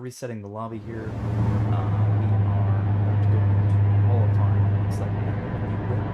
resetting the lobby here. We are about to go into qualifying. Looks like we have the Red Bull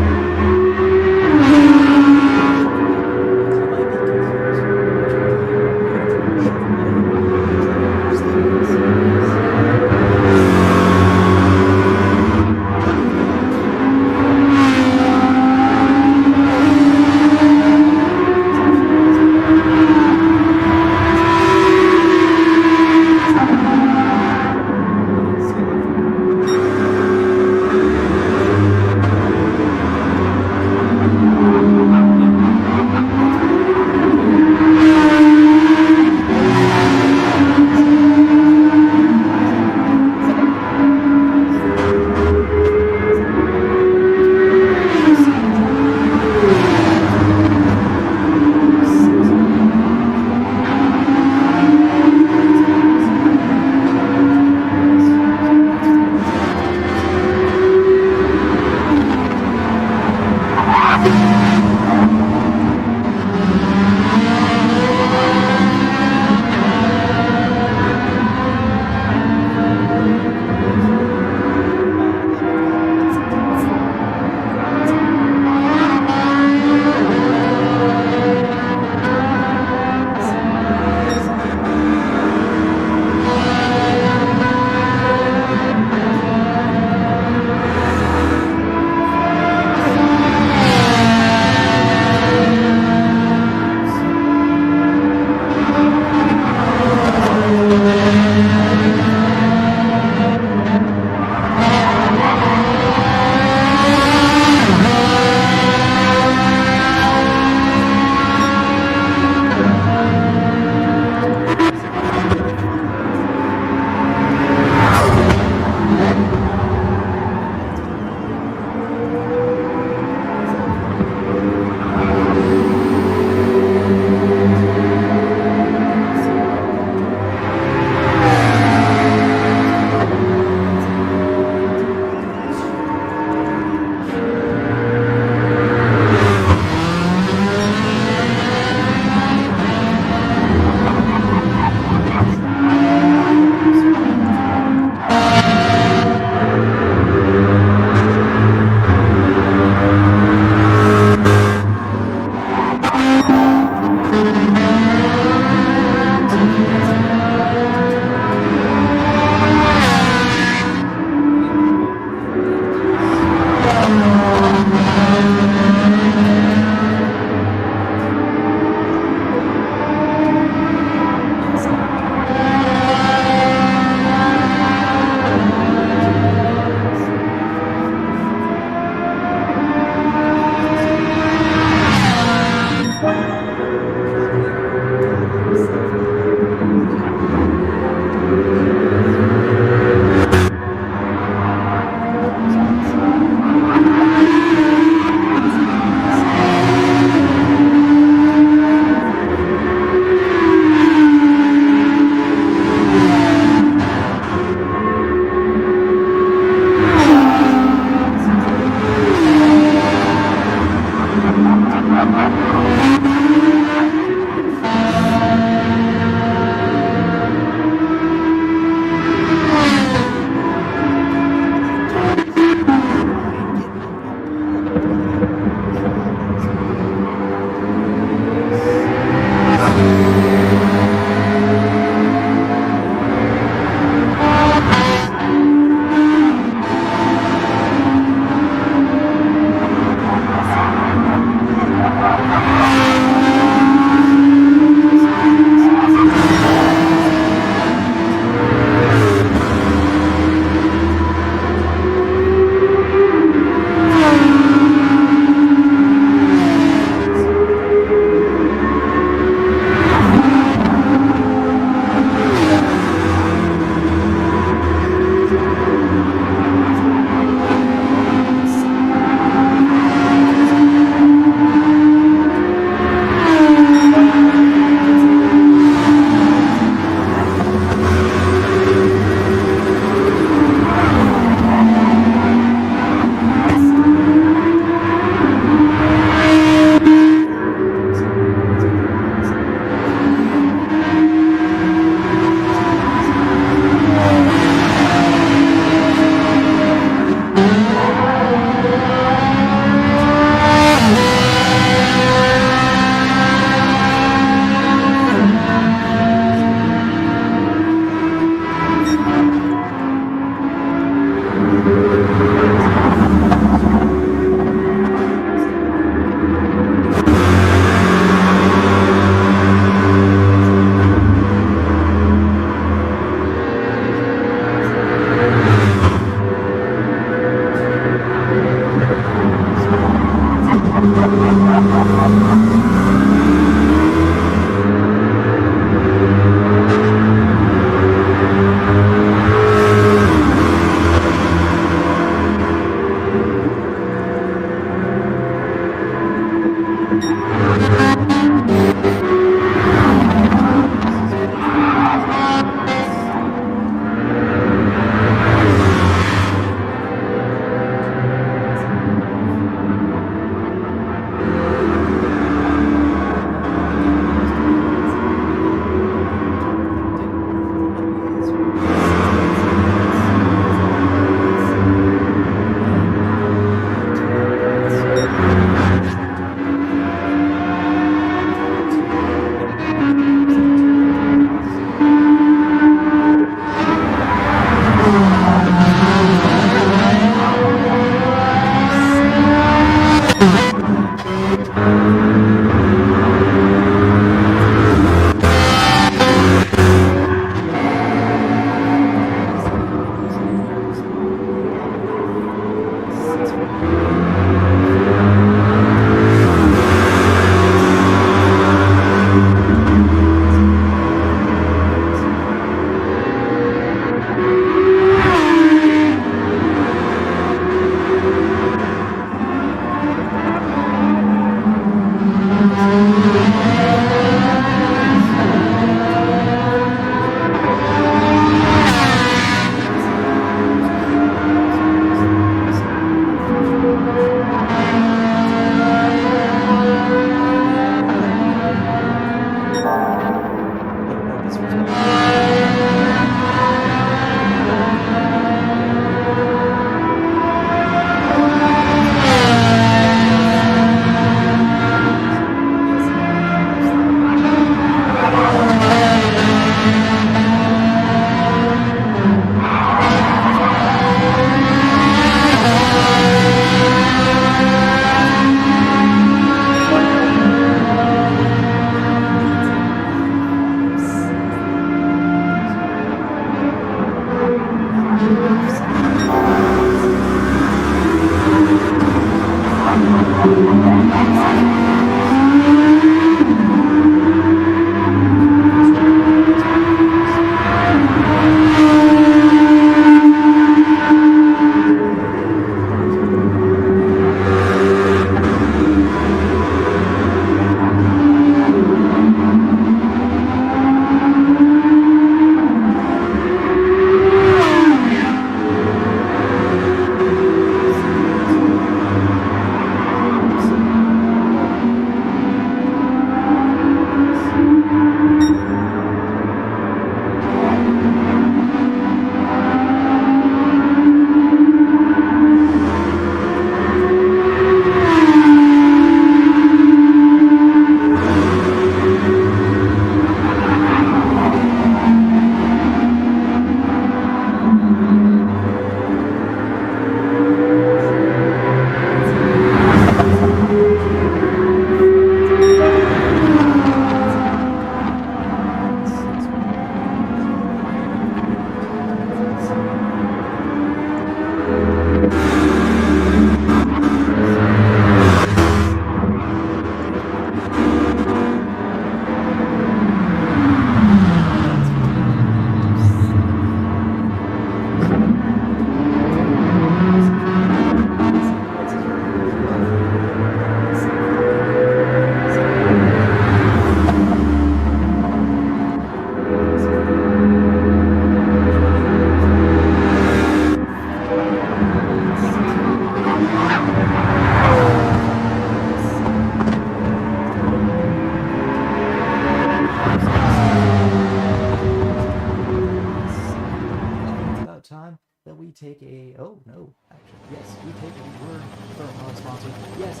take a... Oh, no, actually, yes, we take a word from our sponsor. Yes,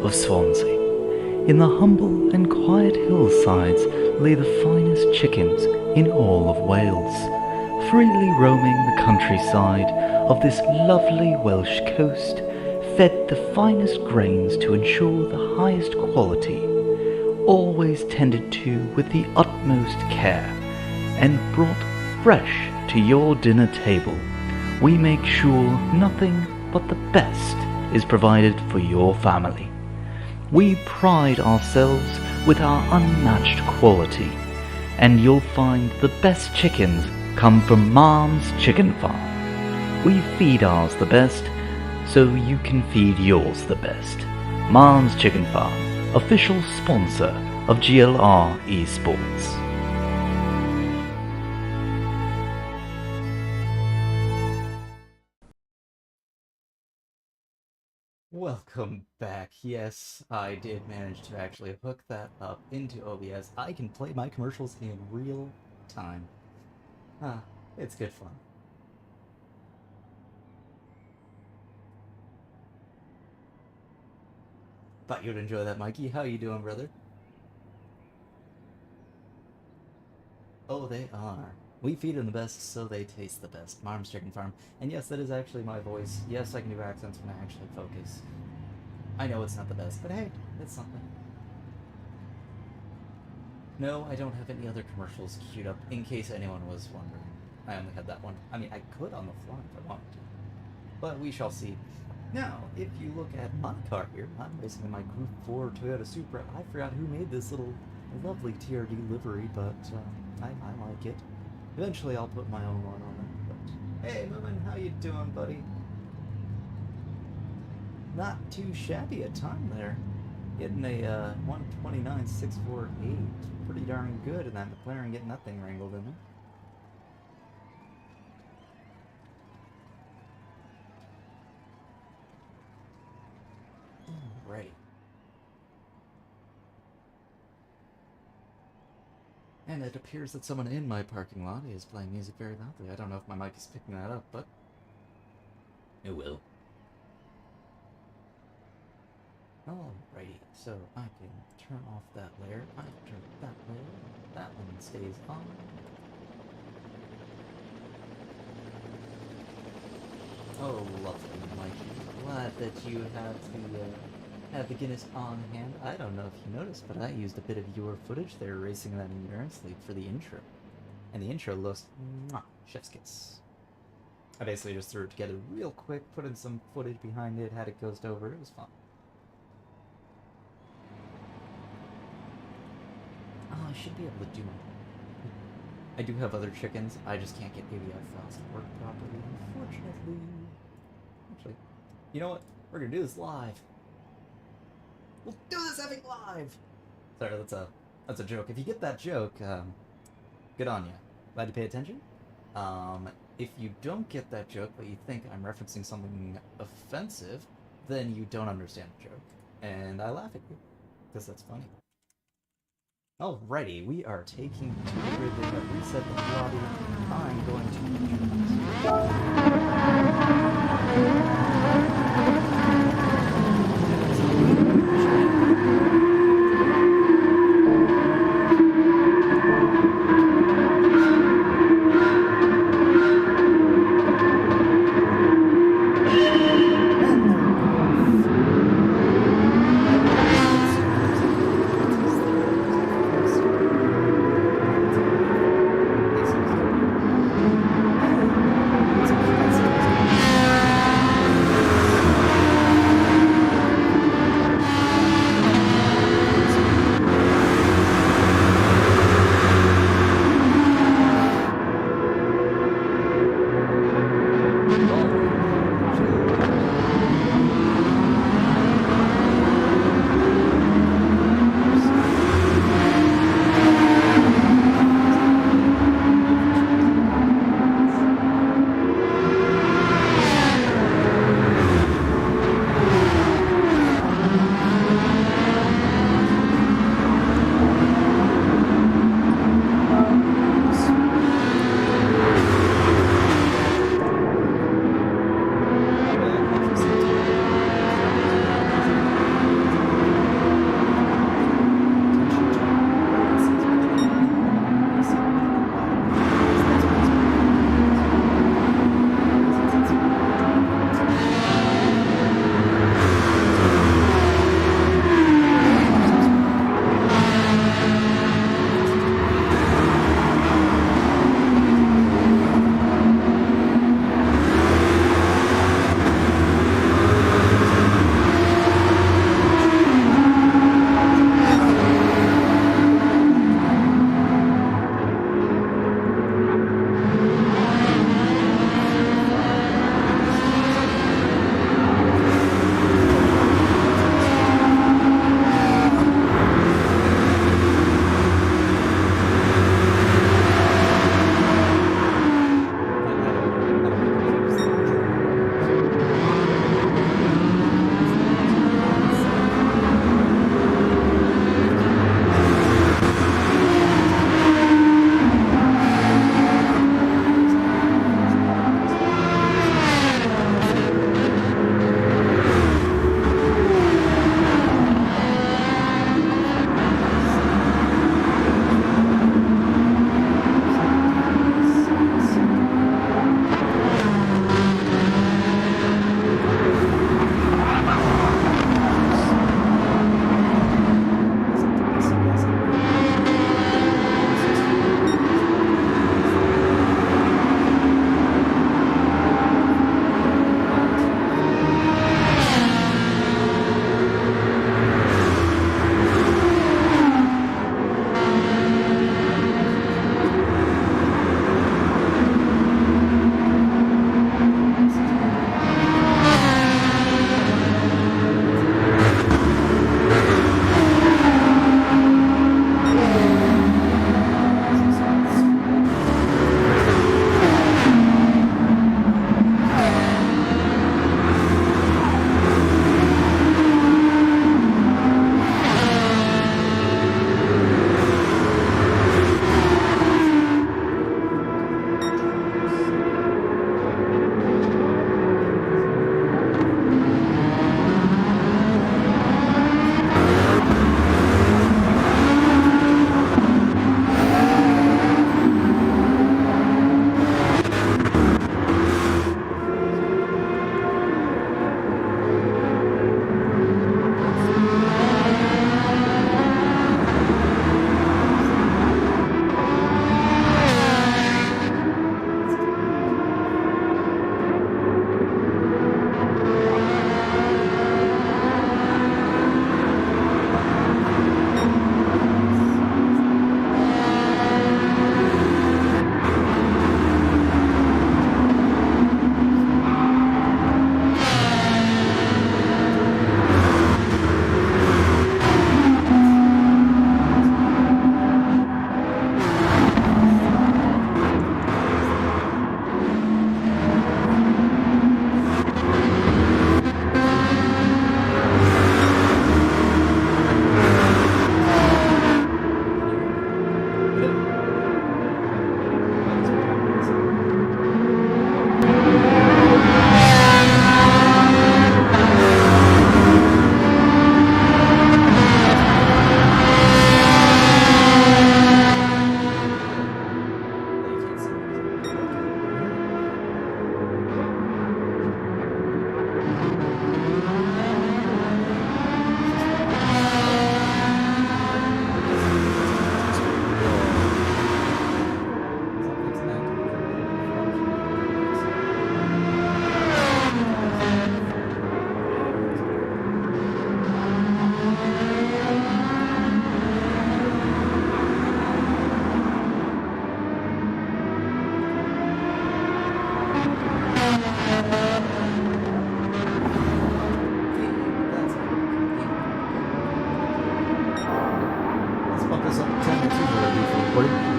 of Swansea. In the humble and quiet hillsides lay the finest chickens in all of Wales, freely roaming the countryside of this lovely Welsh coast, fed the finest grains to ensure the highest quality, always tended to with the utmost care, and brought fresh to your dinner table. We make sure nothing but the best is provided for your family. We pride ourselves with our unmatched quality, and you'll find the best chickens come from Mom's Chicken Farm. We feed ours the best, so you can feed yours the best. Mom's Chicken Farm, official sponsor of GLR Esports. Welcome back. Yes, I did manage to actually hook that up into OBS. I can play my commercials in real time. It's good fun. Thought you'd enjoy that, Mikey. How you doing, brother? Oh, they are. We feed them the best, so they taste the best. Mom's Chicken Farm. And yes, that is actually my voice. Yes, I can do accents when I actually focus. I know it's not the best, but hey, it's something. No, I don't have any other commercials queued up, in case anyone was wondering. I only had that one. I mean, I could on the fly if I wanted to. But we shall see. Now, if you look at my car here, I'm racing in my Group 4 Toyota Supra. I forgot who made this little lovely TRD livery, but I like it. Eventually I'll put my own one on it. But hey, Moomin, how you doing, buddy? Not too shabby a time there. Getting a 129.648. Pretty darn good in that McLaren, getting that thing wrangled in there. Alrighty. And it appears that someone in my parking lot is playing music very loudly. I don't know if my mic is picking that up, but it will. Alrighty, so I can turn off that layer. I can turn that layer. That one stays on. Oh, lovely, Mikey. Glad that you have the Guinness on hand. I don't know if you noticed, but I used a bit of your footage there racing that endurance league for the intro. And the intro looks chef's kiss. I basically just threw it together real quick, put in some footage behind it, had it ghost over. It was fun. Oh, I should be able to do it. I do have other chickens. I just can't get AVI files to work properly, unfortunately. Actually, you know what? We're gonna do this live. We'll do this effing live! Sorry, that's a joke. If you get that joke, good on you. Glad you pay attention. If you don't get that joke, but you think I'm referencing something offensive, then you don't understand the joke. And I laugh at you, because that's funny. Alrighty, we are taking to the grid. They have reset the lobby. I'm going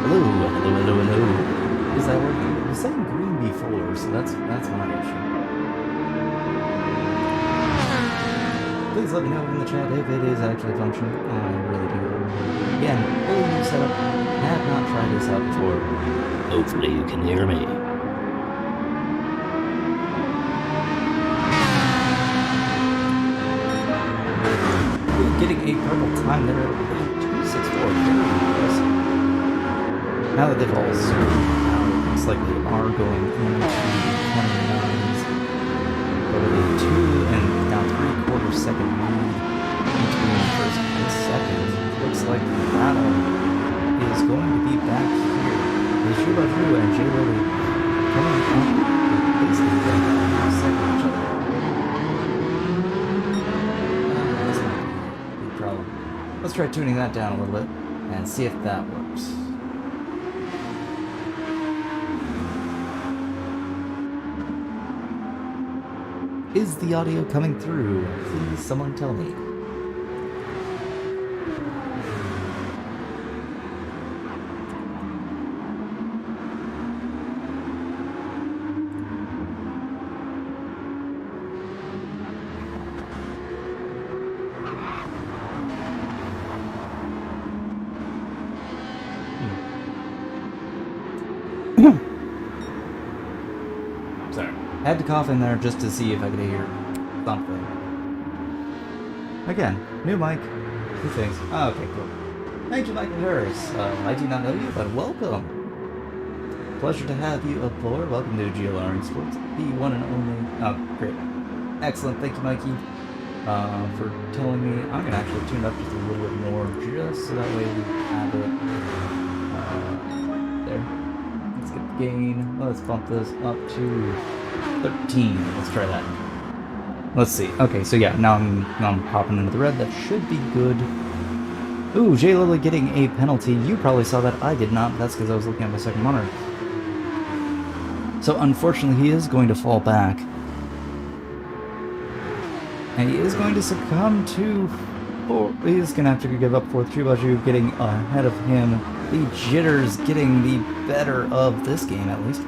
Hello, hello, hello, hello. Is that working? It was saying green before, so that's my issue. Please let me know in the chat if it is actually functioning. I really do. Again, fully new setup. Have not tried this out before. Hopefully you can hear me. Getting a purple time there. 264. Now that they've all sorted out, it looks like they are going into the 29s. But with a 2 and now 3/4 second lead between first and second, it looks like the battle is going to be back here. With Shubaju and J Lily coming up basically right now, second each other. That's not a big problem. Let's try tuning that down a little bit and see if that works. Is the audio coming through? Please, someone tell me. Sorry. I had to cough in there just to see if I could hear something. Again, new mic, new things. Oh, okay, cool. Thank you, Michael Harris. I do not know you, but welcome. Pleasure to have you aboard. Welcome to GLR Sports, the one and only. Oh, great. Excellent. Thank you, Mikey, for telling me. I'm going to actually tune it up just a little bit more, just so that way we have it. There. Let's get the gain. Let's bump this up to 13. Let's try that. Let's see. Okay, so yeah, now I'm popping into the red. That should be good. Ooh, J Lily getting a penalty. You probably saw that. I did not. That's because I was looking at my second monitor. So unfortunately, he is going to fall back. And he is going to succumb to... Or he is going to have to give up fourth. Chubaju getting ahead of him. The jitters getting the better of this game, at least.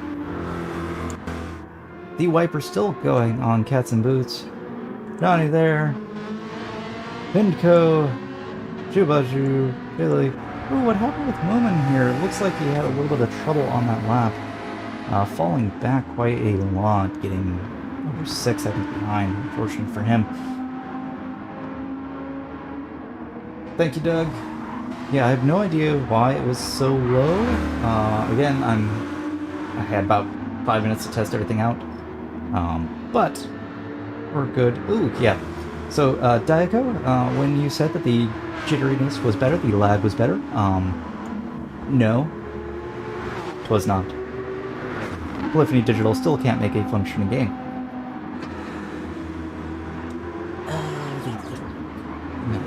The wiper still going on Cats and Boots. Johnny there. Pindco. Chubaju. Billy. Ooh, what happened with Moomin here? It looks like he had a little bit of trouble on that lap. Falling back quite a lot, getting over 6 seconds behind. Unfortunate for him. Thank you, Doug. Yeah, I have no idea why it was so low. Again, I had about 5 minutes to test everything out. But we're good. Ooh, yeah. So, Diako, when you said that the jitteriness was better, the lag was better, no, it was not. Polyphony Digital still can't make a functioning game. No,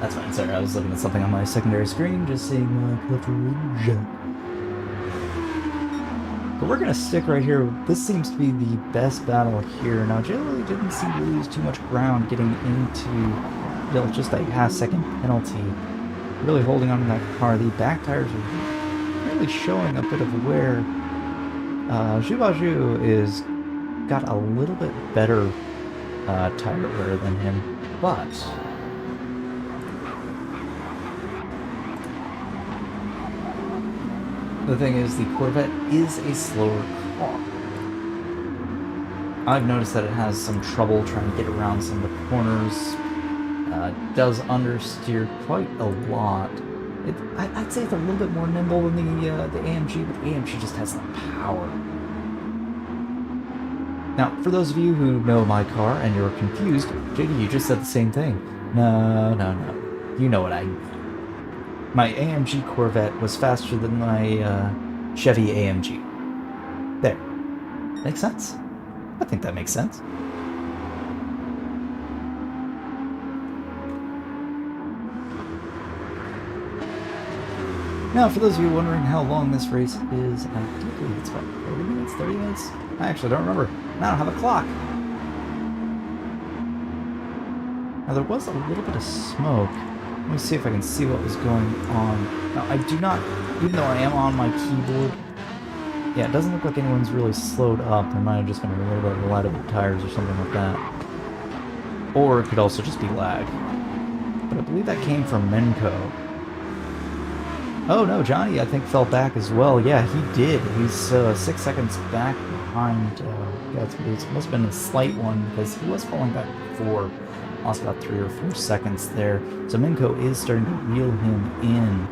that's fine. Sorry, I was looking at something on my secondary screen, just seeing my coverage. But we're gonna stick right here. This seems to be the best battle here. Now, Jay really didn't seem to lose too much ground getting into just a half-second penalty. Really holding on to that car. The back tires are really showing a bit of wear. Jubaju is got a little bit better tire wear than him, but the thing is, the Corvette is a slower car. I've noticed that it has some trouble trying to get around some of the corners. Does understeer quite a lot. I'd say it's a little bit more nimble than the AMG, but the AMG just has the power. Now, for those of you who know my car and you're confused, JD, you just said the same thing. No. You know what I mean. My AMG Corvette was faster than my Chevy AMG. There. Makes sense? I think that makes sense. Now, for those of you wondering how long this race is, I do believe it's about 40 minutes, 30 minutes? I actually don't remember. I don't have a clock. Now, there was a little bit of smoke. me see if I can see what was going on. Now, I do not, even though I am on my keyboard, yeah, it doesn't look like anyone's really slowed up. There might have just been a little bit of light of tires or something like that. Or it could also just be lag. But I believe that came from Menko. Oh no, Johnny I think fell back as well. Yeah, he did. He's 6 seconds back behind. Yeah, it must have been a slight one because he was falling back before. Lost about 3 or 4 seconds there. So Menko is starting to reel him in.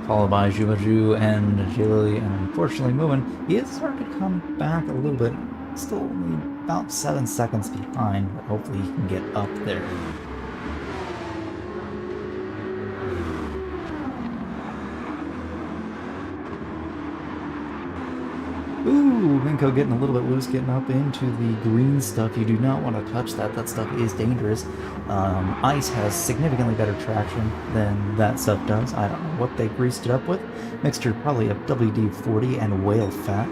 Followed by Jubaju and Jilily, and unfortunately Moomin. He is starting to come back a little bit. Still only about 7 seconds behind, but hopefully he can get up there. Ooh, Menko getting a little bit loose, getting up into the green stuff. You do not want to touch that. That stuff is dangerous. Ice has significantly better traction than that stuff does. I don't know what they greased it up with. Mixture probably of WD-40 and whale fat.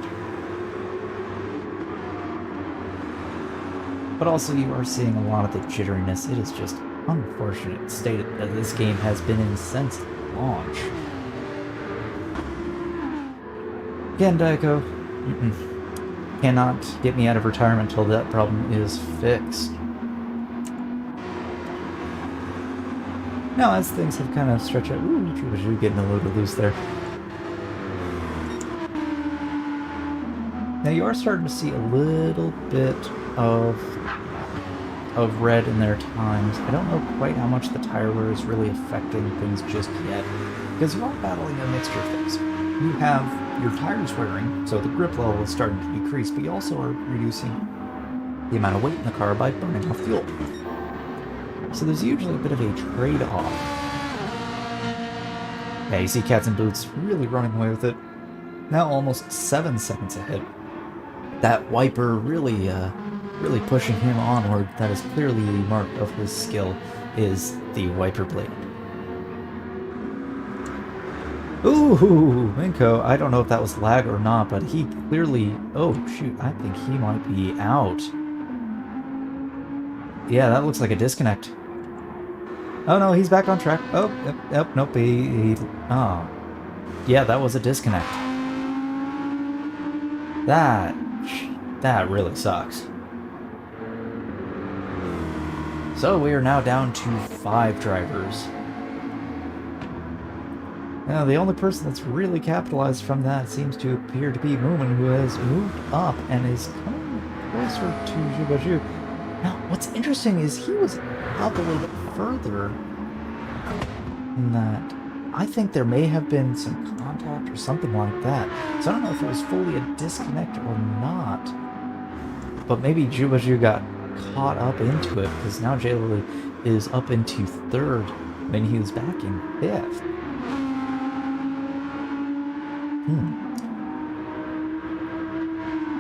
But also you are seeing a lot of the jitteriness. It is just unfortunate state that this game has been in since launch. Again, Diako, cannot get me out of retirement until that problem is fixed. Now, as things have kind of stretched out, ooh, getting a little bit loose there. Now you are starting to see a little bit of red in their times. I don't know quite how much the tire wear is really affecting things just yet, because you are battling a mixture of things. You have your tires wearing, so the grip level is starting to decrease, but you also are reducing the amount of weight in the car by burning off fuel. So there's usually a bit of a trade-off. Yeah, you see Cats and Boots really running away with it. Now almost 7 seconds ahead. That wiper really pushing him onward. That is clearly the mark of his skill, is the wiper blade. Ooh, Menko, I don't know if that was lag or not, but he clearly... Oh, shoot, I think he might be out. Yeah, that looks like a disconnect. Oh, no, he's back on track. Oh, yep, nope, oh. Yeah, that was a disconnect. That really sucks. So we are now down to 5 drivers. Now, the only person that's really capitalized from that seems to appear to be Moomin, who has moved up and is coming closer to Jubaju. Now, what's interesting is he was up a little bit further than that. I think there may have been some contact or something like that. So I don't know if it was fully a disconnect or not. But maybe Jubaju got caught up into it, because now Jay Lily is up into 3rd when he was back in 5th.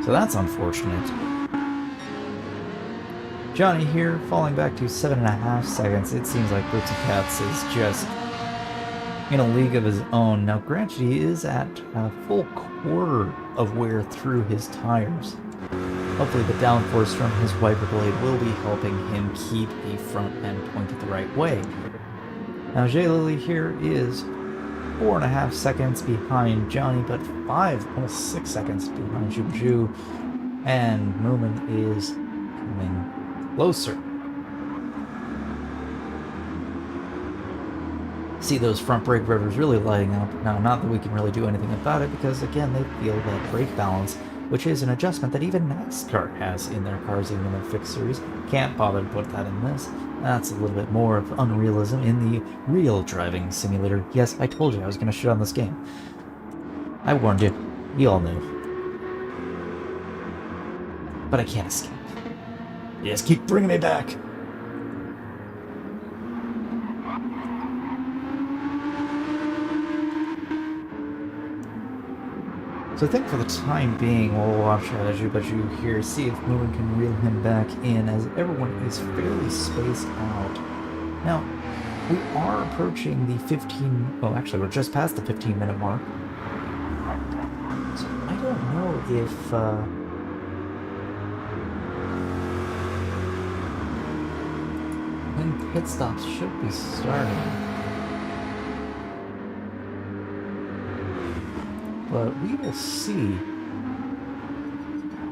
So that's unfortunate. Johnny here, falling back to 7.5 seconds. It seems like Boots and Cats is just in a league of his own. Now, granted, he is at a full quarter of wear through his tires. Hopefully the downforce from his wiper blade will be helping him keep the front end pointed the right way. Now, Jay Lily here is 4.5 seconds behind Johnny, but 5, almost 6 seconds behind Jubaju, and Moomin is coming closer. See those front brake rotors really lighting up. Now, not that we can really do anything about it, because again, they feel that brake balance, which is an adjustment that even NASCAR has in their cars, even in their fixed series. Can't bother to put that in this. That's a little bit more of unrealism in the real driving simulator. Yes, I told you I was going to shit on this game. I warned you. You all knew. But I can't escape. Yes, keep bringing me back. So I think for the time being, we'll watch Jubaju here, see if Moomin can reel him back in, as everyone is fairly spaced out. Now, we are approaching the 15... Well, actually, we're just past the 15-minute mark. So I don't know if... when pit stops should be starting. But we will see.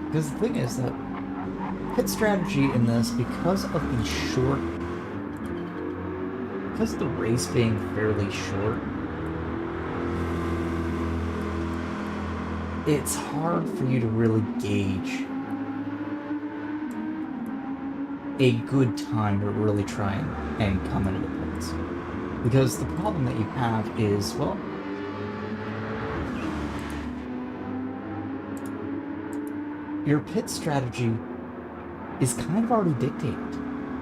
Because the thing is that pit strategy in this, because of the short, because of the race being fairly short, it's hard for you to really gauge a good time to really try and come into the pits. Because the problem that you have is, well, your pit strategy is kind of already dictated.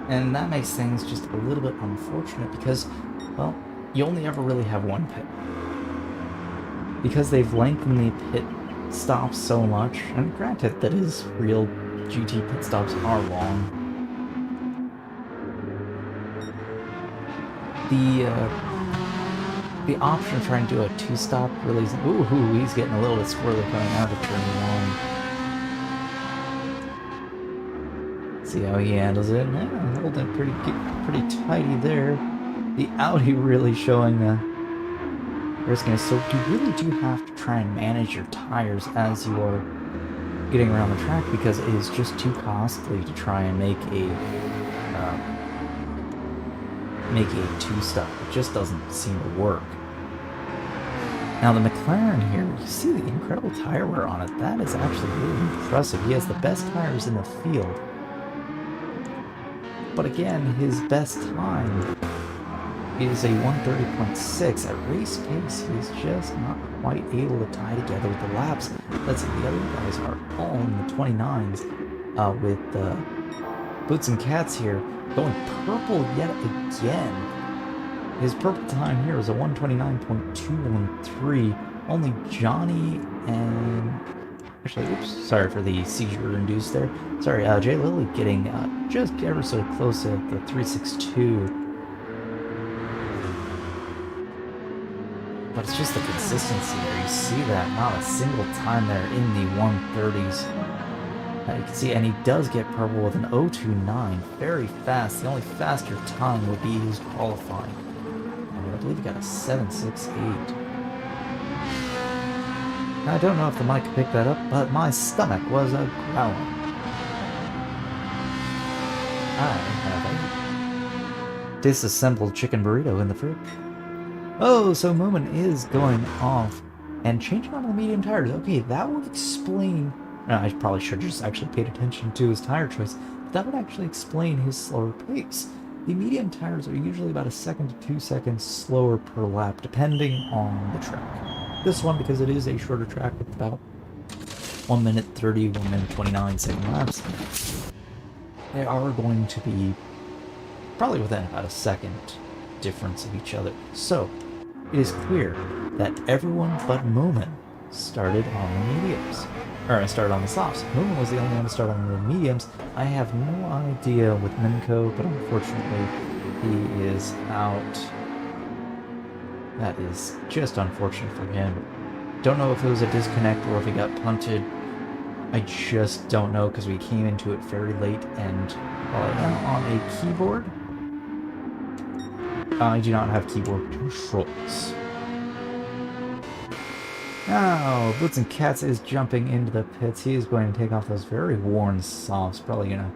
And that makes things just a little bit unfortunate because, well, you only ever really have one pit. Because they've lengthened the pit stops so much, and granted that is real GT pit stops are long. The option of trying to do a two-stop really isn't. Ooh, he's getting a little bit squirrely coming out of turn one. See how he handles it. Yeah, holding it pretty tidy there. The Audi really showing riskiness. So you really do have to try and manage your tires as you are getting around the track because it is just too costly to try and make a two-stop. It just doesn't seem to work. Now the McLaren here, you see the incredible tire wear on it. That is actually really impressive. He has the best tires in the field. But again, his best time is a 1:30.6. At race pace, he's just not quite able to tie together with the laps. Let's see, the other guys are all in the 29s with Boots and Cats here going purple yet again. His purple time here is a 1:29.213. Only Johnny and... Actually, oops, sorry for the seizure induced there. Sorry, Jay Lilly getting just ever so close at the 362. But it's just the consistency there. You see that, not a single time there in the 130s. You can see, and he does get purple with an 029, very fast. The only faster time would be his qualifying. And I believe he got a 768. I don't know if the mic could pick that up, but my stomach was a growling. I have a disassembled chicken burrito in the fridge. Oh, so Moomin is going off and changing onto the medium tires. Okay, that would explain... I probably should have just actually paid attention to his tire choice. But that would actually explain his slower pace. The medium tires are usually about 1 second to 2 seconds slower per lap, depending on the track. This one, because it is a shorter track with about 1 minute 30, 1 minute 29 second laps, they are going to be probably within about 1 second difference of each other. So, it is clear that everyone but Moomin started on the mediums. Or started on the softs. Moomin was the only one to start on the mediums. I have no idea with Minko, but unfortunately he is out. That is just unfortunate for him. Don't know if it was a disconnect or if he got punted. I just don't know because we came into it very late, and while I am on a keyboard, I do not have keyboard controls. Now, Boots and Cats is jumping into the pits. He is going to take off those very worn softs. Probably going to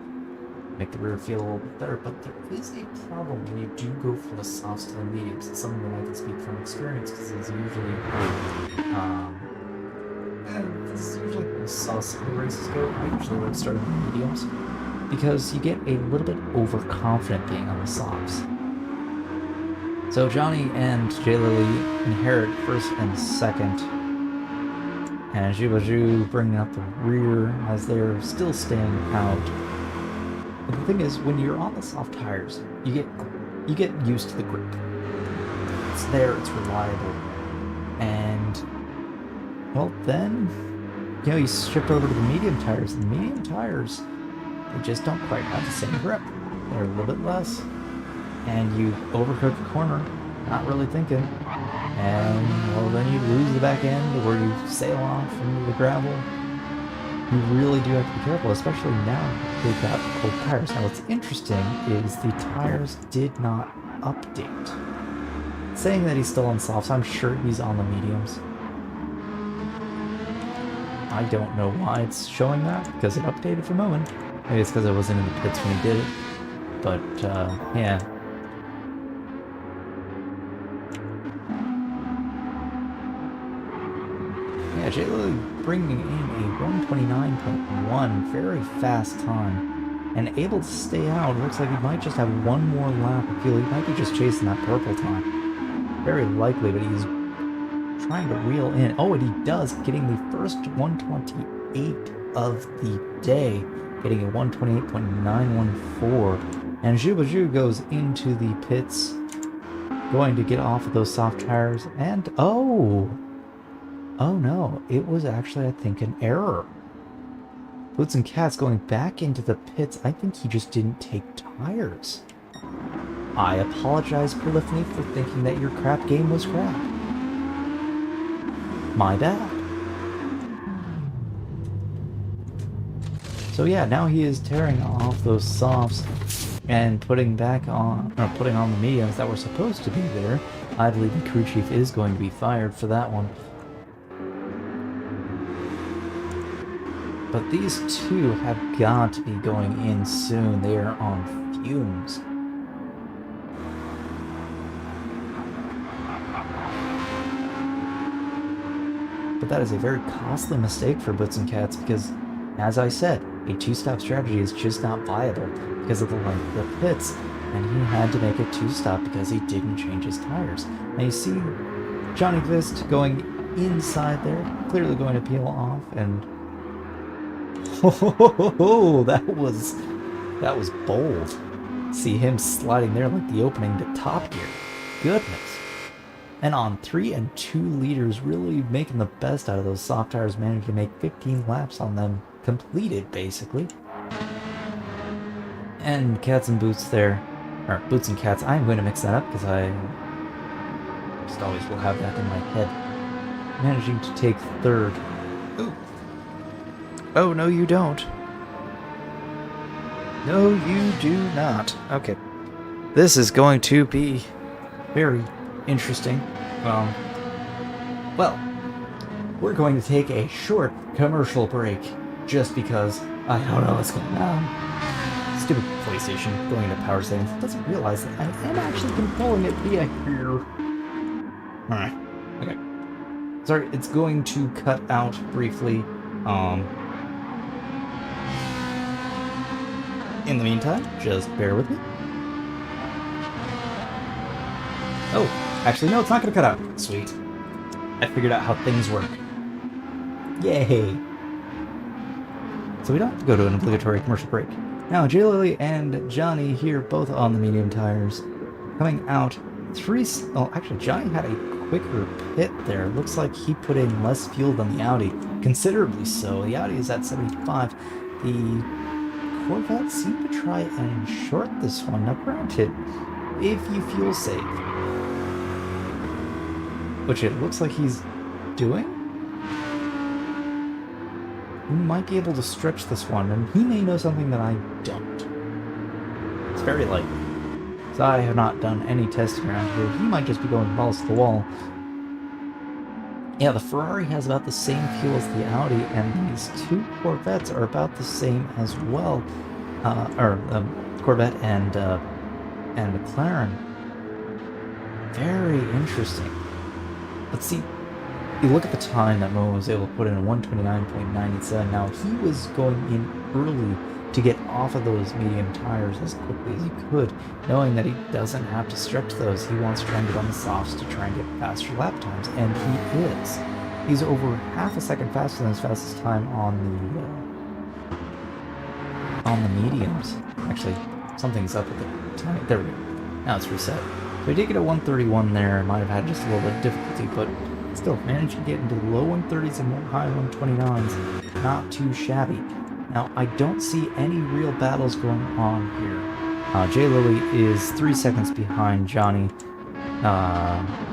make the rear feel a little bit better, but there is a problem when you do go from the softs to the mediums. It's something that I can speak from experience because it's usually the sauce races go. I usually like starting with the mediums because you get a little bit overconfident being on the softs. So Johnny and Jay Lilly inherit first and second, and Jubaju bringing up the rear as they're still staying out. But the thing is, when you're on the soft tires, you get used to the grip. It's there, it's reliable, and well, then you shift over to the medium tires. And the medium tires, they just don't quite have the same grip. They're a little bit less, and you overcook the corner, not really thinking, and well, then you lose the back end where you sail off into the gravel. You really do have to be careful, especially now they've got cold tires. Now what's interesting is the tires did not update. Saying that he's still on softs, I'm sure he's on the mediums. I don't know why it's showing that, because it updated for a moment. Maybe it's because I wasn't in the pits when he did it. But, yeah. Yeah, J. Lily bringing in a 129.1, very fast time, and able to stay out. Looks like he might just have one more lap of fuel. He might be just chasing that purple time. Very likely, but he's trying to reel in. Oh, and he does, getting the first 128 of the day, getting a 128.914. And Zhubaju goes into the pits, going to get off of those soft tires, and oh no, it was actually, I think, an error. Boots and Cats going back into the pits. I think he just didn't take tires. I apologize, Polyphony, for thinking that your crap game was crap. My bad. So yeah, now he is tearing off those softs and putting on the mediums that were supposed to be there. I believe the crew chief is going to be fired for that one. But these two have got to be going in soon. They are on fumes. But that is a very costly mistake for Boots and Cats because, as I said, a two-stop strategy is just not viable because of the length of the pits, and he had to make a two-stop because he didn't change his tires. Now you see Johnny Vist going inside there, clearly going to peel off, and that was bold. See him sliding there like the opening to Top Gear. Goodness. And on 3 and 2 liters, really making the best out of those soft tires, managed to make 15 laps on them completed, basically. And Cats and Boots there, or Boots and Cats, I'm going to mix that up because I just always will have that in my head. Managing to take third. Ooh. Oh, no you don't. No, you do not. Okay. This is going to be very interesting. Well, we're going to take a short commercial break just because I don't know what's going on. Stupid PlayStation going into power settings doesn't realize that I am actually controlling it via here. Alright. Okay. Sorry, it's going to cut out briefly. In the meantime, just bear with me. Oh, actually, no, it's not going to cut out. Sweet. I figured out how things work. Yay! So we don't have to go to an obligatory commercial break. Now, J. Lily and Johnny here, both on the medium tires, coming out well, actually, Johnny had a quicker pit there. Looks like he put in less fuel than the Audi, considerably so. The Audi is at 75. The Corvette seemed to try and short this one. Now, granted, if you fuel save, which it looks like he's doing, we might be able to stretch this one, and he may know something that I don't. It's very likely. So I have not done any testing around here. He might just be going balls to the wall. Yeah, the Ferrari has about the same fuel as the Audi, and these two Corvettes are about the same as well. Corvette and McLaren. Very interesting. Let's see. You look at the time that Mo was able to put in 129.97. Now, he was going in early to get off of those medium tires as quickly as he could, knowing that he doesn't have to stretch those. He wants to try and get on the softs to try and get faster lap times, and he is. He's over half a second faster than his fastest time on the mediums. Actually, something's up with the time. There we go. Now it's reset. So he did get a 131 there. Might have had just a little bit of difficulty, but still managed to get into the low 130s and high 129s. Not too shabby. Now, I don't see any real battles going on here. J. Lily is 3 seconds behind Johnny.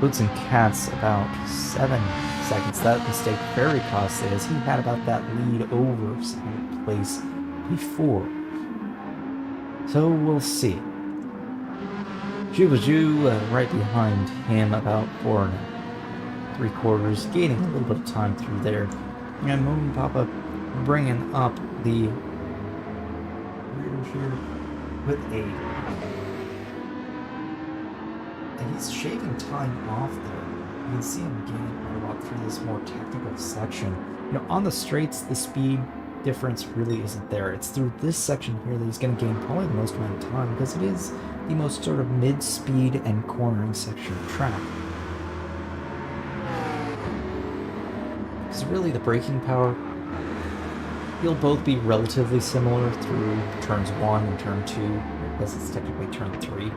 Boots and Cats about 7 seconds. That mistake very costly, as he had about that lead over second place before. So we'll see. Jubaju right behind him, about 4 3/4, gaining a little bit of time through there. And Moon Papa bringing up the rear here with a... And he's shaving time off there. You can see him gaining a lot through this more technical section. You know, on the straights, the speed difference really isn't there. It's through this section here that he's going to gain probably the most amount of time, because it is the most sort of mid-speed and cornering section of track. Because really the braking power, you'll both be relatively similar through turns 1 and turn 2, because it's technically turn 3,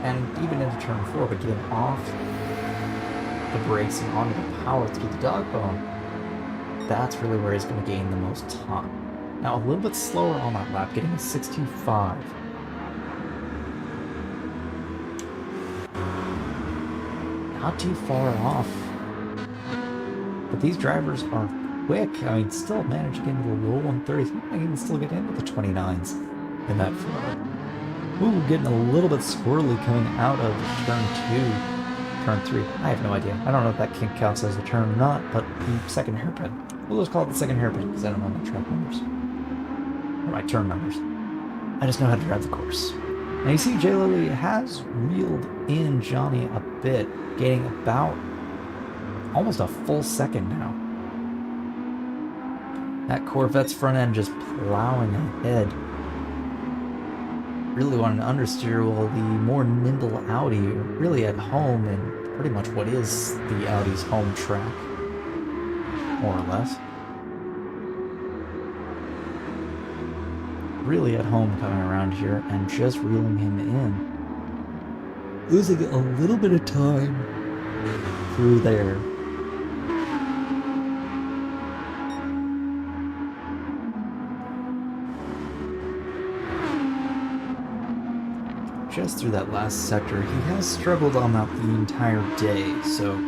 and even into turn 4, but getting off the brakes and onto the power through the dog bone, that's really where he's going to gain the most time. Now a little bit slower on that lap, getting a 65. Not too far off. But these drivers are quick. I mean, still managed to get into the low 130s. I can still get into the 29s in that flow. Ooh, getting a little bit squirrely coming out of turn 2. Turn 3. I have no idea. I don't know if that counts as a turn or not, but the second hairpin. We'll just call it the second hairpin because I don't know my track numbers. Or my turn numbers. I just know how to drive the course. Now you see J. Lily has reeled in Johnny a bit, gaining about almost a full second now. That Corvette's front end just plowing ahead. Really wanted to understeer while the more nimble Audi really at home in pretty much what is the Audi's home track, more or less. Really at home coming around here and just reeling him in. Losing a little bit of time through there. Just through that last sector, he has struggled on that the entire day, so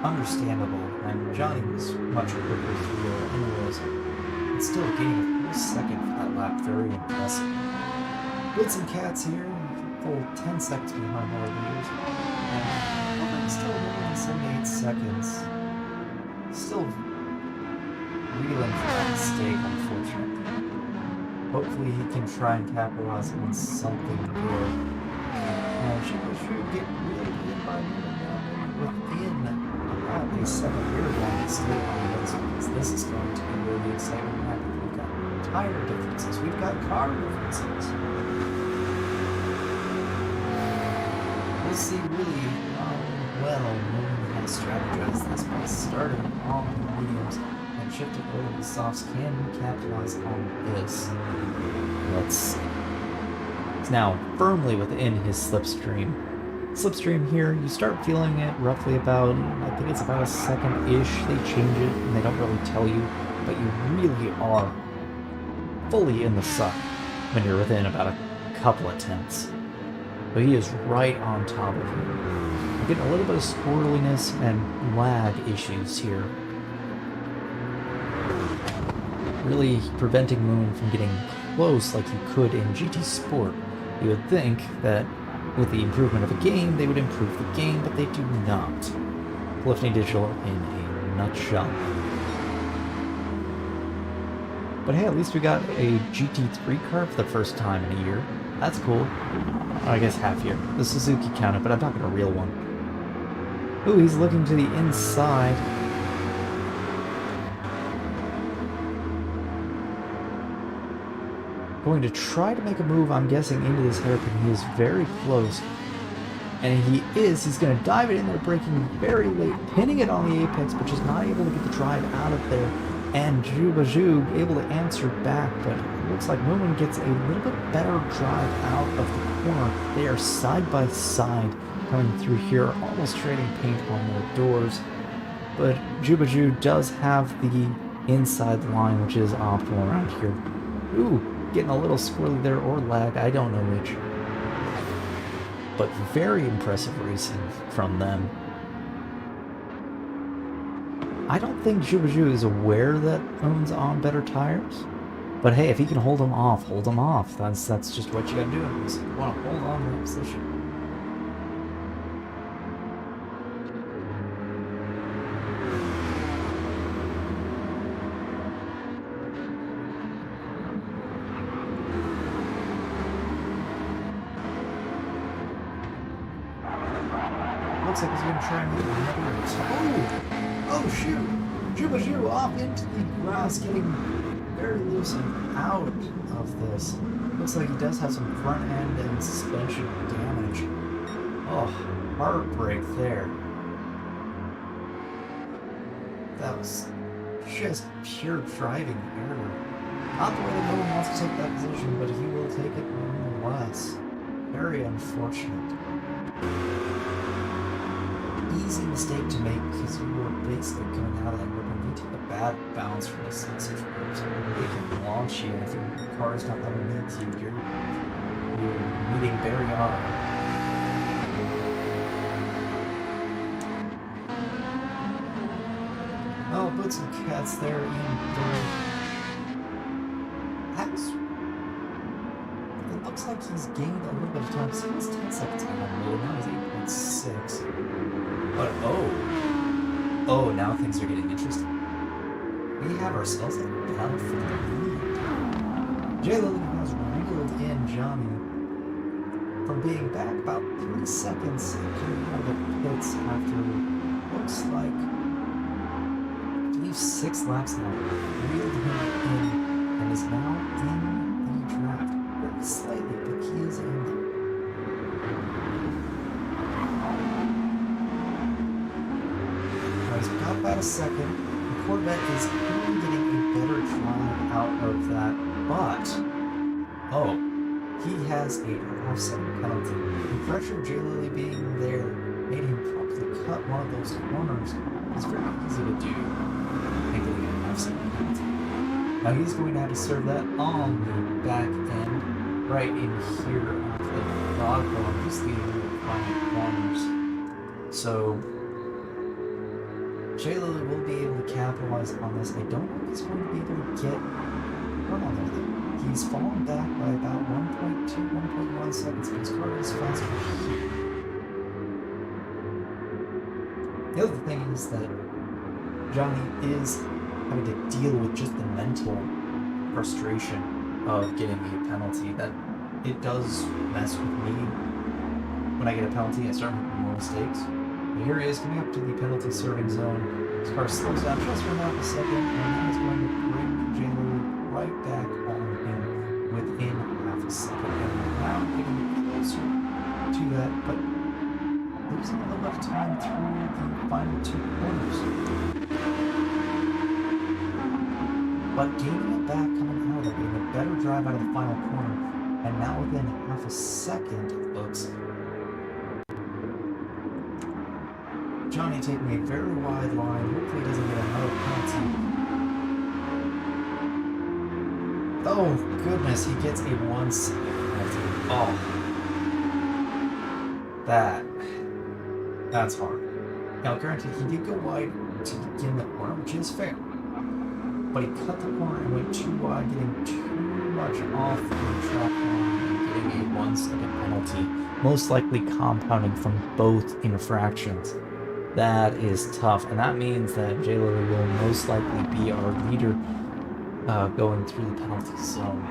understandable. And Johnny was much quicker through there anyways. And still gaining a full second for that lap, very impressive. Blitz and Cats here, full 10 seconds behind our leaders. And still winning 78 seconds. Still reeling for that mistake, unfortunately. Hopefully he can try and capitalize on something good. She should get really in by within about a 7 year long stay on this, because this is going to be really exciting. We've got tire differences, we've got car differences. We'll see really how well Moon has strategized this by starting on the mediums and shifting over to the softs. Can we capitalize on this? Let's see. It's now firmly within his slipstream. Slipstream here, you start feeling it roughly about, I think it's about a second-ish. They change it and they don't really tell you, but you really are fully in the suck when you're within about a couple of tenths. But he is right on top of you. You're getting a little bit of squirreliness and lag issues here. Really preventing Moon from getting close like you could in GT Sport. You would think that with the improvement of a game, they would improve the game, but they do not. Polyphony Digital in a nutshell. But hey, at least we got a GT3 car for the first time in a year. That's cool. I guess half year. The Suzuki counted, but I'm talking a real one. Ooh, he's looking to the inside. Going to try to make a move, I'm guessing, into this hairpin. He is very close. And he's going to dive it in there, braking very late, pinning it on the apex, but just not able to get the drive out of there. And Jubaju able to answer back, but it looks like Moon gets a little bit better drive out of the corner. They are side by side coming through here, almost trading paint on their doors. But Jubaju does have the inside line, which is optimal around here. Ooh. Getting a little squirrely there, or lag, I don't know which. But very impressive racing from them. I don't think Zhubazhu is aware that Owen's on better tires. But hey, if he can hold him off, hold him off. That's just what you gotta do. You want to hold on to that position. Looks like he's going to try and make another. Oh, shoot! Zhubazhu off into the grass, getting very loose and out of this. Looks like he does have some front end and suspension damage. Oh, heartbreak there. That was just pure driving error. Not the way that no one wants to take that position, but he will take it nonetheless. Very unfortunate. Easy mistake to make because you were basically coming out of that grip and you took a bad bounce from this situation. It can launch you, and if your car is not underneath you, you're meeting very hard. Oh, put some cats there in there. It looks like he's gained a little bit of time because he was 10 seconds behind me, and now he's 8.6. But oh, now things are getting interesting. We have ourselves a battle for the lead. J. Lily has reeled in Johnny from being back about 3 seconds coming out of the pits after looks like I believe 6 laps now. Reeled him in and is now in the draft. Very slightly, but he is in there. He's got about a second. The Corvette is clearly getting a better drive out of that, but he has a half-second penalty. The pressure of J. Lily being there made him probably cut one of those corners. It's very easy to do, and getting a half-second penalty. Now he's going to have to serve that on the back end, right in here off the dog bone. He's leading the final corners. So J. Lily will be able to capitalize on this. I don't think he's going to be able to get run on there. He's fallen back by about 1.2, 1.1 seconds, but his car is faster here. The other thing is that Johnny is having to deal with just the mental frustration of getting a penalty. That it does mess with me. When I get a penalty, I start making more mistakes. But here he is coming up to the penalty serving zone. His car slows down just for half a second, and that is going to bring J. Lily right back on him within half a second. And now getting closer to that, but losing a little bit of time through the final 2 corners. But gaining it back coming out of it, getting a better drive out of the final corner, and now within half a second, it looks Johnny taking a very wide line. Hopefully he doesn't get another penalty. Oh goodness, he gets a 1 second penalty. Oh. That's hard. Now granted, he did go wide to begin the corner, which is fair. But he cut the corner and went too wide, getting too much off the track line and getting a 1 second penalty. Most likely compounding from both infractions. That is tough, and that means that J. Lily will most likely be our leader going through the penalty zone.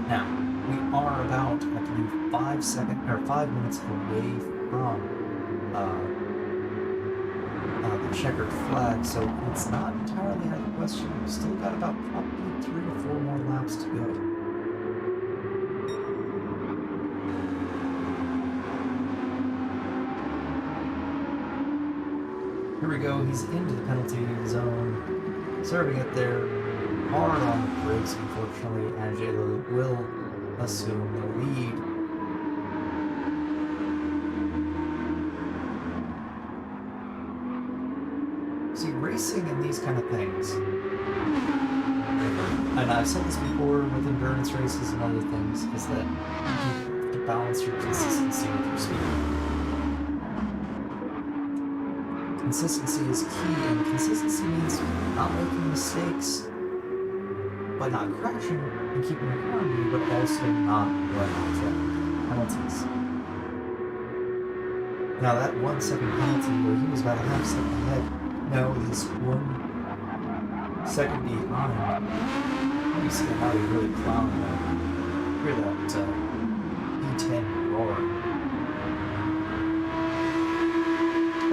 Now, we are about, I believe, 5 minutes away from the checkered flag, so it's not entirely out of the question. We've still got about probably 3 to 4 more laps to go. Here we go, he's into the penalty zone, serving it there, hard on the brakes, unfortunately, and J. Lily will assume the lead. See, racing and these kind of things, and I've said this before with endurance races and other things, is that you have to balance your consistency with your speed. consistency is key, and consistency means not making mistakes, but not crashing and keeping your car moving, but also not running penalties. Now that 1 second penalty where he was about a half second ahead, now is 1 second behind. You see how he really plowing that. Hear that eDTM roar.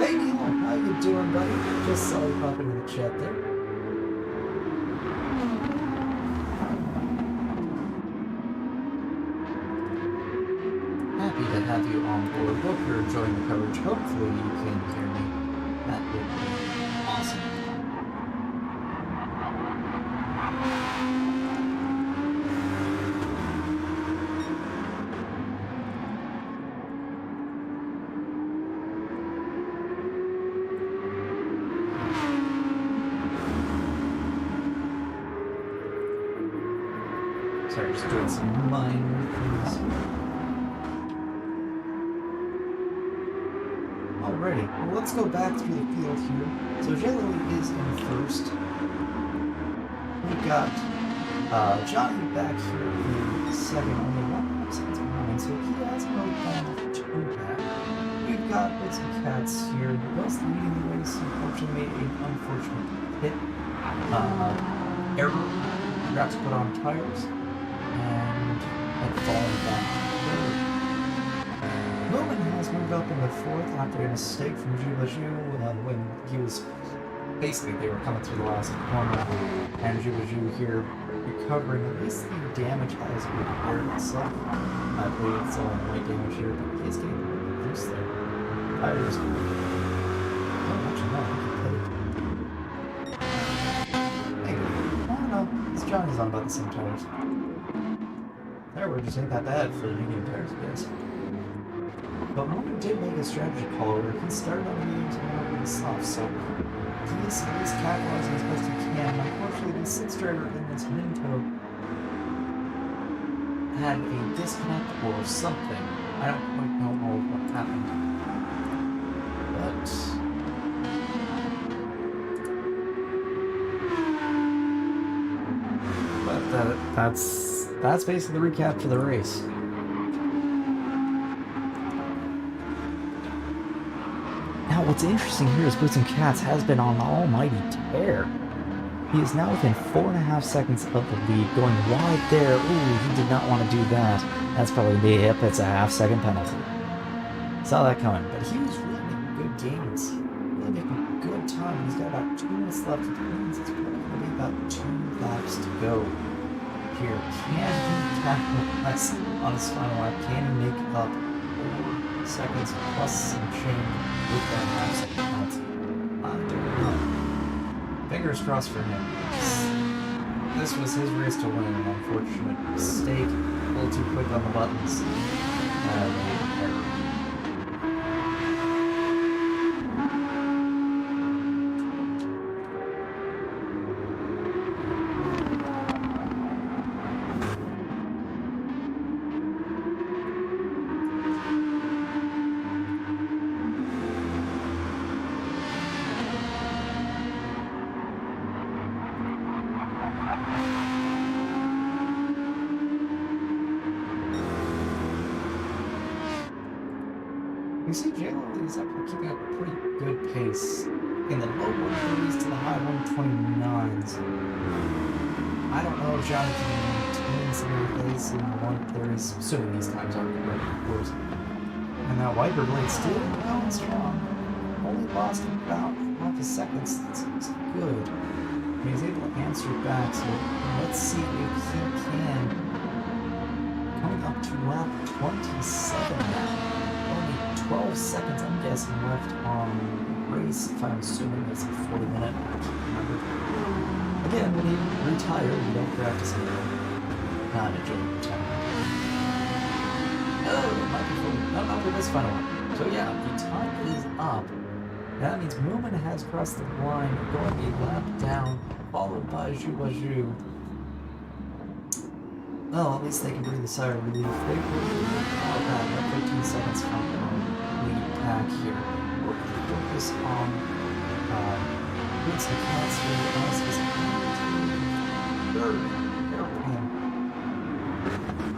Hey Neil, how you doing, buddy? Just saw you pop into the chat there. Happy to have you on board. Hope you're enjoying the coverage. Hopefully you can hear me. That would be awesome. Sorry, just doing some minor things. Alrighty, well, let's go back through the field here. So GLR is in first. We've got Johnny back here in second, only 1 seconds behind, so he hasn't really gone off too bad. We've got Bits and Cats here, both leading the race. Unfortunately made an unfortunate hit error. Forgot to put on tires and had fallen back third. Roman has moved up into fourth after a mistake from Jubaju when he was basically, they were coming through the last corner, and Jubaju here recovering. At least the damage has repaired itself. I believe it's only light damage here, but he is getting really loose there. Tires. Oh, actually, no, he can play. I don't know. This Johnny's on about the same tires. There, we're just ain't that bad for medium tires, I guess. But Roman did make a strategy call where he started on the mediums and went on the soft, so he is at least capitalizing as best he can. Unfortunately, the sixth driver in this Minto had a disconnect or something. I don't quite know all of what happened. But that's basically the recap for the race. Now, what's interesting here is Boots and Cats has been on an almighty tear. He is now within 4.5 seconds of the lead, going wide there. Ooh, he did not want to do that. That's probably going to be a hip. It's a half-second penalty. Saw that coming, but he was really making good gains. Really making good time. He's got about 2 minutes left, which means it's probably going to be about 2 laps to go. Here, can he tackle less on his final lap? Can he make up 4 seconds plus some change with that half-second penalty? I don't know. Fingers crossed for him. This was his race to win, an unfortunate mistake. A little too quick on the buttons. You see GLR is keeping up a pretty good pace in the low 130s to the high 129s. I don't know if Johnny can maintain some of the pace in the 130s, assuming these times aren't correct, of course. And that wiper blade still going strong. Only lost about half a second, so that seems good. And he's able to answer back, so let's see if he can. Coming up to lap 27 now. 12 seconds, I'm guessing, left on race, if I'm assuming it's a 40-minute. Remember? Again, when you retire, you don't practice anymore. Not enjoying retirement. Oh, it might be 40. No, not for this final one. So yeah, the time is up. That means Moomin has crossed the line, going a lap down, followed by Jubaju. Well, at least they can breathe a sigh of relief. They will about 15 seconds from lead back here. We're going to focus on boots and cats here. Us is third.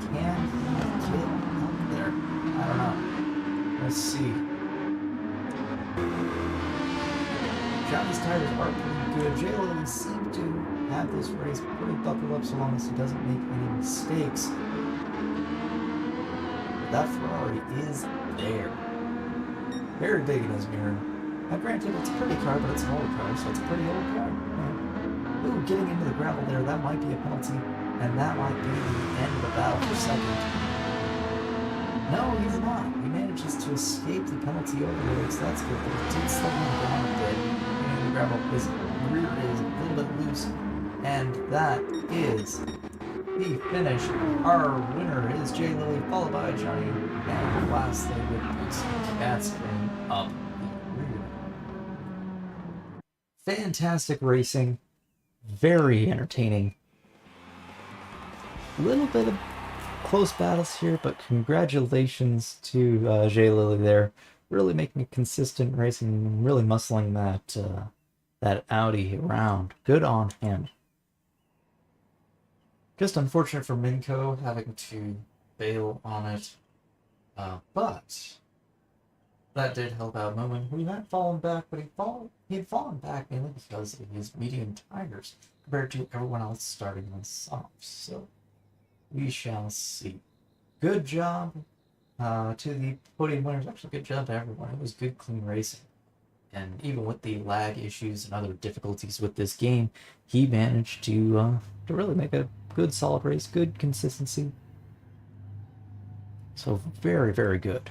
Can he get up there? I don't know. Let's see. Johnny's tires are pretty good. JLL seemed to have this race pretty buckled up so long as he doesn't make any mistakes. That Ferrari is there. Very big in his mirror. Now granted, it's a pretty car, but it's an old car, so it's a pretty old car. Yeah. Ooh, getting into the gravel there, that might be a penalty, and that might be the end of the battle for second. No, he's not. He manages to escape the penalty overload, so that's good, but he did slow him down a bit. And the gravel, his rear is a little bit loose, and that is the finish. Our winner is Jay Lilly, followed by Johnny, and lastly with Boots and Cats bringing up the rear. Fantastic racing, very entertaining. A little bit of close battles here, but congratulations to Jay Lilly there, really making a consistent racing and really muscling that Audi around. Good on him. Just unfortunate for Minko having to bail on it, but that did help out Moen, who had fallen back, but he had fallen back mainly because of his medium tires compared to everyone else starting on softs. So we shall see. Good job to the podium winners. Actually, good job to everyone. It was good, clean racing. And even with the lag issues and other difficulties with this game, he managed to really make a good, solid race, good consistency. So very, very good.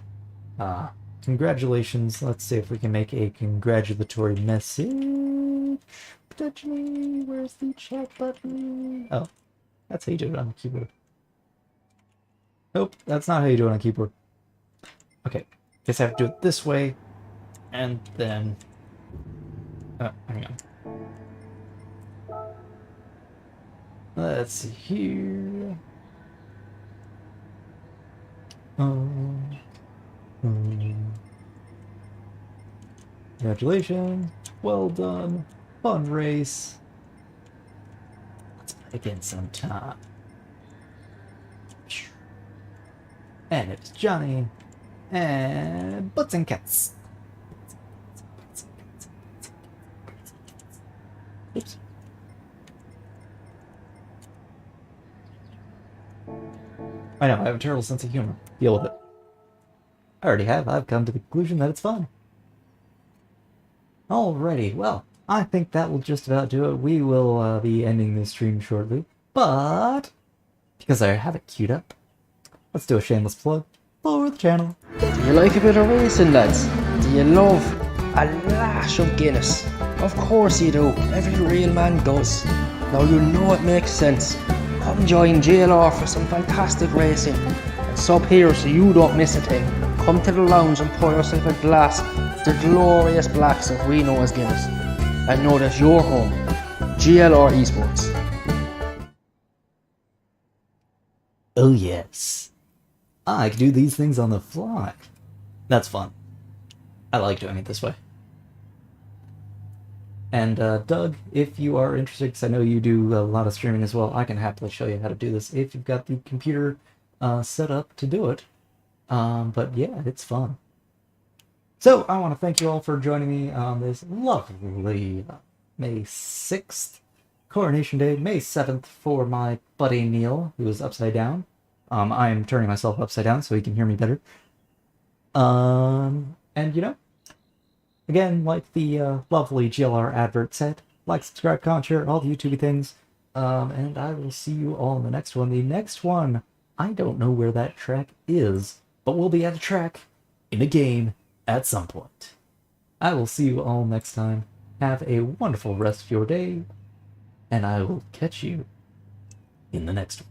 Congratulations. Let's see if we can make a congratulatory message. Potentially, where's the chat button? Oh, that's how you do it on the keyboard. Nope, that's not how you do it on the keyboard. Okay, guess I have to do it this way, and then... hang on. Let's see here. Congratulations. Well done. Fun race. Let's play again sometime. And it's Johnny. And Butts and Cats. Oops. I know, I have a terrible sense of humor. Deal with it. I already have. I've come to the conclusion that it's fun. Alrighty, well, I think that will just about do it. We will be ending this stream shortly, but because I have it queued up, let's do a shameless plug for the channel. Do you like a bit of racing, lads? Do you love a lash of Guinness? Of course you do. Every real man does. Now you know it makes sense. Come join GLR for some fantastic racing. And sub here so you don't miss a thing. Come to the lounge and pour yourself a glass of the glorious blacks that we know as Guinness. And know that you're home. GLR Esports. Oh yes. I can do these things on the fly. That's fun. I like doing it this way. And Doug, if you are interested, because I know you do a lot of streaming as well, I can happily show you how to do this if you've got the computer set up to do it. But yeah, it's fun. So I want to thank you all for joining me on this lovely May 6th, Coronation Day, May 7th for my buddy Neil, who is upside down. I am turning myself upside down so he can hear me better. And you know, again, like the lovely GLR advert said, like, subscribe, comment, share, all the YouTube things. And I will see you all in the next one. The next one, I don't know where that track is, but we'll be at a track in a game at some point. I will see you all next time. Have a wonderful rest of your day, and I will catch you in the next one.